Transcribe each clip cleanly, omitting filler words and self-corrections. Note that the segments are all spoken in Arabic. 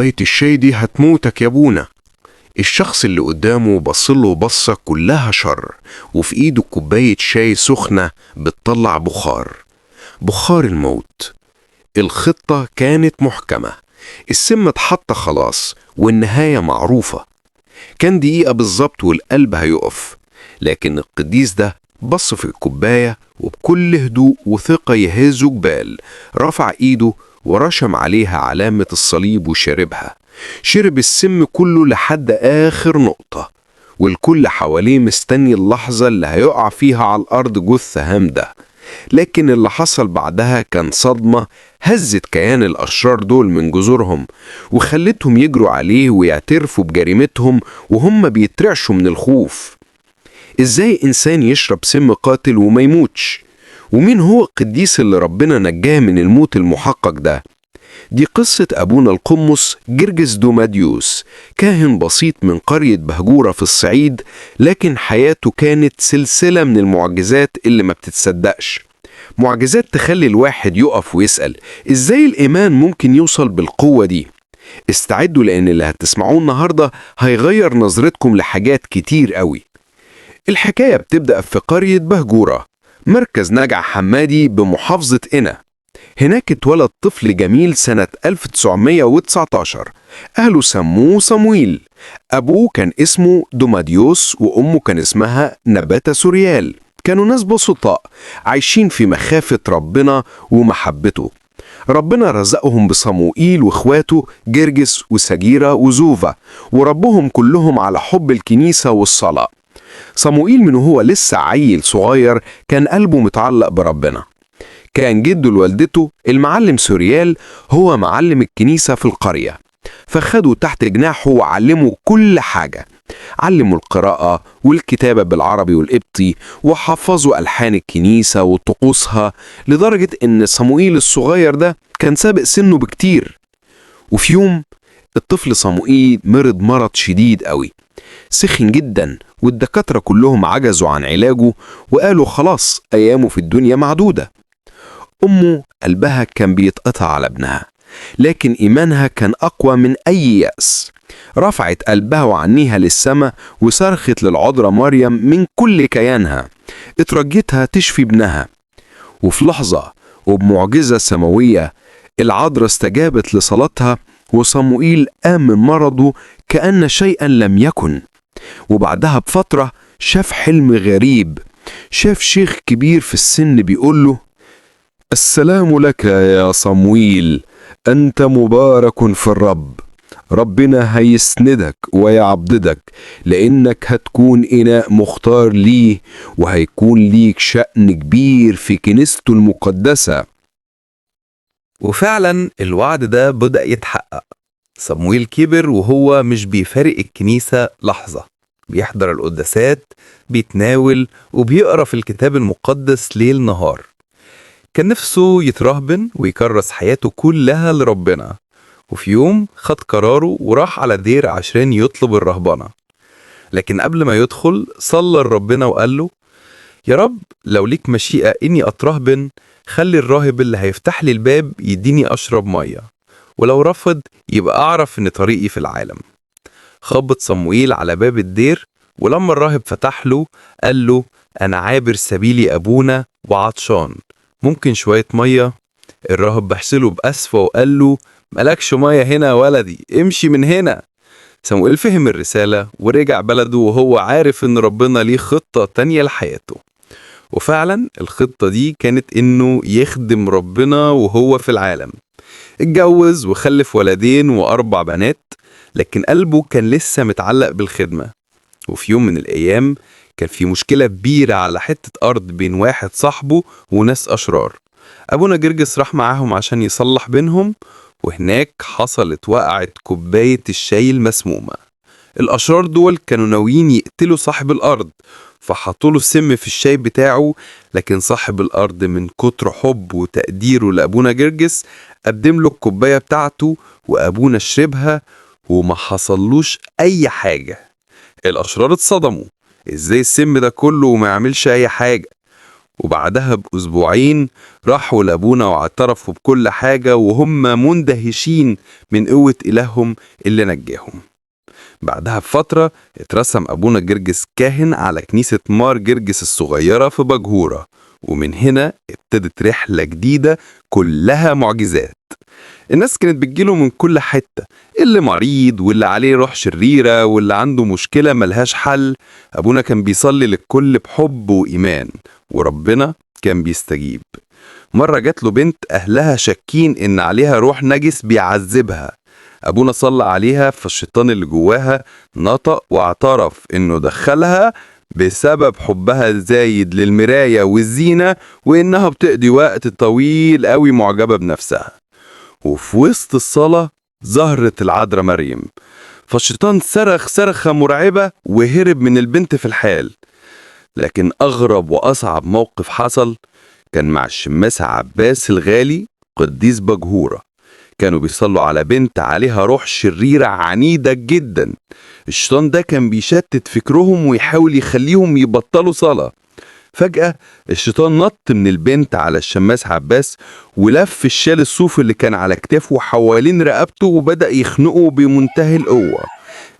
كوباية الشاي دي هتموتك يا ابونا. الشخص اللي قدامه بصله بصة كلها شر، وفي ايده كوباية شاي سخنة بتطلع بخار الموت. الخطة كانت محكمة، السم اتحط خلاص والنهاية معروفة. كان دقيقة بالظبط والقلب هيقف، لكن القديس ده بص في الكوباية وبكل هدوء وثقة يهز جبال رفع ايده ورشم عليها علامة الصليب وشربها. شرب السم كله لحد آخر نقطة، والكل حواليه مستني اللحظة اللي هيقع فيها على الأرض جثة هامدة. لكن اللي حصل بعدها كان صدمة هزت كيان الأشرار دول من جذورهم، وخلتهم يجروا عليه ويعترفوا بجريمتهم وهم بيترعشوا من الخوف. إزاي إنسان يشرب سم قاتل وما يموتش؟ ومين هو القديس اللي ربنا نجاه من الموت المحقق ده؟ دي قصة أبونا القمص جرجس دوماديوس، كاهن بسيط من قرية بهجورة في الصعيد، لكن حياته كانت سلسلة من المعجزات اللي ما بتتصدقش. معجزات تخلي الواحد يقف ويسأل إزاي الإيمان ممكن يوصل بالقوة دي؟ استعدوا لأن اللي هتسمعوه النهاردة هيغير نظرتكم لحاجات كتير قوي. الحكاية بتبدأ في قرية بهجورة، مركز نجع حمادي بمحافظة قنا. هناك اتولد طفل جميل سنة 1919، أهله سموه صمويل. أبوه كان اسمه دوماديوس وأمه كان اسمها نباتة سوريال. كانوا ناس بسطاء عايشين في مخافة ربنا ومحبته. ربنا رزقهم بصموئيل واخواته جرجس وسجيرة وزوفا، وربهم كلهم على حب الكنيسة والصلاة. صموئيل من هو لسه عيل صغير كان قلبه متعلق بربنا. كان جده لوالدته المعلم سوريال هو معلم الكنيسة في القرية، فخدوا تحت جناحه وعلموا كل حاجة. علموا القراءة والكتابة بالعربي والقبطي، وحفظوا ألحان الكنيسة وطقوسها، لدرجة إن صموئيل الصغير ده كان سابق سنه بكتير. وفي يوم الطفل صموئيل مرض شديد قوي، سخن جدا، والدكاترة كلهم عجزوا عن علاجه وقالوا خلاص أيامه في الدنيا معدودة. أمه قلبها كان بيتقطع على ابنها، لكن إيمانها كان أقوى من أي يأس. رفعت قلبها وعنيها للسماء وصرخت للعذراء مريم من كل كيانها، اترجتها تشفي ابنها. وفي لحظة وبمعجزة سماوية العذراء استجابت لصلاتها، وصموئيل قام من مرضه كأن شيئا لم يكن. وبعدها بفترة شاف حلم غريب، شاف شيخ كبير في السن بيقوله: السلام لك يا صمويل، أنت مبارك في الرب، ربنا هيسندك ويعبدك، لأنك هتكون إناء مختار ليه، وهيكون ليك شأن كبير في كنيسته المقدسة. وفعلا الوعد ده بدأ يتحقق. صمويل كبر وهو مش بيفارق الكنيسة لحظة، بيحضر القداسات، بيتناول، وبيقرأ في الكتاب المقدس ليل نهار. كان نفسه يترهبن ويكرس حياته كلها لربنا، وفي يوم خد قراره وراح على دير عشان يطلب الرهبنة. لكن قبل ما يدخل صلى لربنا وقال له: يا رب لو ليك مشيئة إني أترهبن، خلي الراهب اللي هيفتح لي الباب يديني أشرب مية، ولو رفض يبقى أعرف إن طريقي في العالم. خبط صموئيل على باب الدير، ولما الراهب فتح له قال له: أنا عابر سبيلي أبونا وعطشان، ممكن شوية مية؟ الراهب بحسله بأسفة وقال له: ملكش مية هنا يا ولدي، امشي من هنا. صموئيل فهم الرسالة ورجع بلده وهو عارف إن ربنا ليه خطة تانية لحياته. وفعلا الخطة دي كانت إنه يخدم ربنا وهو في العالم. اتجوز وخلف ولدين و4 بنات، لكن قلبه كان لسه متعلق بالخدمة. وفي يوم من الأيام كان في مشكلة كبيرة على حتة أرض بين واحد صاحبه وناس أشرار. أبونا جرجس راح معاهم عشان يصلح بينهم، وهناك حصلت وقعت كوباية الشاي المسمومة. الأشرار دول كانوا ناويين يقتلوا صاحب الأرض، فحطوا له السم في الشاي بتاعه. لكن صاحب الأرض من كتر حب وتقديره لأبونا جرجس قدم له الكوباية بتاعته، وأبونا شربها وما حصلوش أي حاجة. الأشرار اتصدموا، إزاي السم ده كله وما يعملش أي حاجة؟ وبعدها بأسبوعين راحوا لأبونا واعترفوا بكل حاجة وهم مندهشين من قوة إلههم اللي نجاهم. بعدها بفترة اترسم أبونا جرجس كاهن على كنيسة مار جرجس الصغيرة في بجهورة، ومن هنا ابتدت رحلة جديدة كلها معجزات. الناس كانت بتجيله من كل حتة، اللي مريض واللي عليه روح شريرة واللي عنده مشكلة ملهاش حل. أبونا كان بيصلي للكل بحب وإيمان، وربنا كان بيستجيب. مرة جات له بنت أهلها شاكين إن عليها روح نجس بيعذبها. أبونا صلى عليها، فالشيطان اللي جواها نطق واعترف إنه دخلها بسبب حبها الزايد للمراية والزينة، وإنها بتقضي وقت طويل قوي معجبة بنفسها. وفي وسط الصلاة ظهرت العذراء مريم، فالشيطان صرخ صرخة مرعبة وهرب من البنت في الحال. لكن أغرب وأصعب موقف حصل كان مع الشماس عباس الغالي قديس بجهورة. كانوا بيصلوا على بنت عليها روح شريرة عنيدة جدا. الشيطان ده كان بيشتت فكرهم ويحاول يخليهم يبطلوا صلاة. فجأة الشيطان نط من البنت على الشماس عباس ولف الشال الصوف اللي كان على كتافه حوالين رقبته وبدأ يخنقه بمنتهى القوة.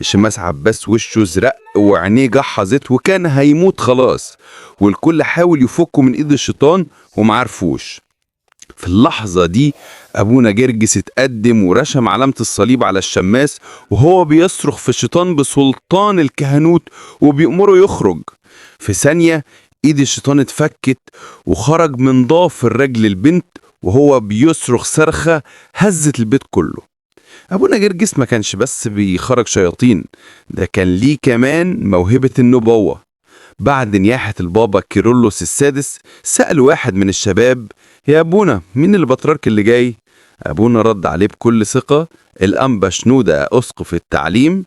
الشماس عباس وشه زرق وعينيه جحظت وكان هيموت خلاص، والكل حاول يفكه من ايد الشيطان ومعرفوش. في اللحظة دي أبونا جرجس اتقدم ورشم علامة الصليب على الشماس وهو بيصرخ في الشيطان بسلطان الكهنوت وبيأمره يخرج. في ثانية ايد الشيطان اتفكت وخرج من ضافر رجل البنت وهو بيصرخ صرخة هزت البيت كله. أبونا جرجس ما كانش بس بيخرج شياطين، ده كان ليه كمان موهبة النبوة. بعد نياحة البابا كيرلس السادس سأل واحد من الشباب: يا أبونا، مين البطريرك اللي جاي؟ أبونا رد عليه بكل ثقة: الأنبا شنودة أسقف التعليم.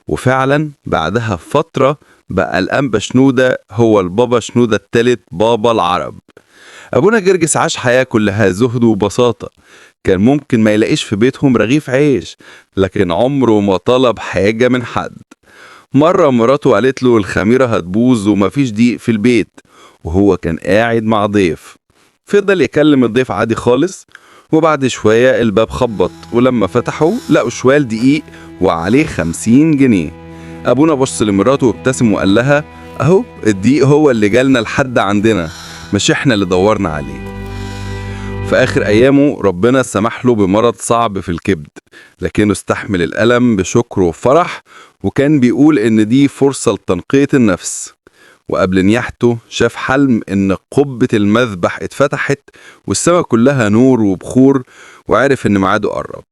وفعلا بعدها فترة بقى الأنبا شنودة هو البابا شنودة الثالث بابا العرب. أبونا جرجس عاش حياة كلها زهد وبساطة. كان ممكن ما يلاقيش في بيتهم رغيف عيش، لكن عمره ما طلب حاجة من حد. مرة مراته قالت له الخميرة هتبوظ ومفيش دقيق في البيت، وهو كان قاعد مع ضيف. فضل يكلم الضيف عادي خالص، وبعد شوية الباب خبط، ولما فتحوا لقوا شوال دقيق وعليه 50 جنيه. أبونا بص لمراته وابتسم وقال لها: أهو الدقيق هو اللي جالنا لحد عندنا، مش إحنا اللي دورنا عليه. في آخر أيامه ربنا سمح له بمرض صعب في الكبد، لكنه استحمل الألم بشكر وفرح، وكان بيقول إن دي فرصة لتنقية النفس. وقبل نياحته شاف حلم إن قبة المذبح اتفتحت والسماء كلها نور وبخور، وعرف إن ميعاده قرب.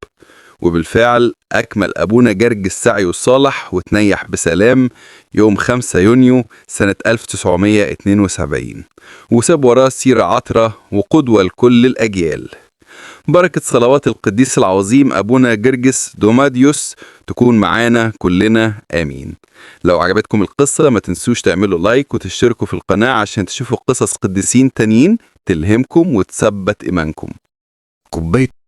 وبالفعل أكمل أبونا جرجس سعيه الصالح وتنيح بسلام يوم 5 يونيو سنة 1972، وساب وراه سيرة عطرة وقدوة لكل الأجيال. بركة صلوات القديس العظيم أبونا جرجس دوماديوس تكون معانا كلنا، آمين. لو عجبتكم القصة ما تنسوش تعملوا لايك وتشتركوا في القناة عشان تشوفوا قصص قديسين تانيين تلهمكم وتثبت إيمانكم. كوباية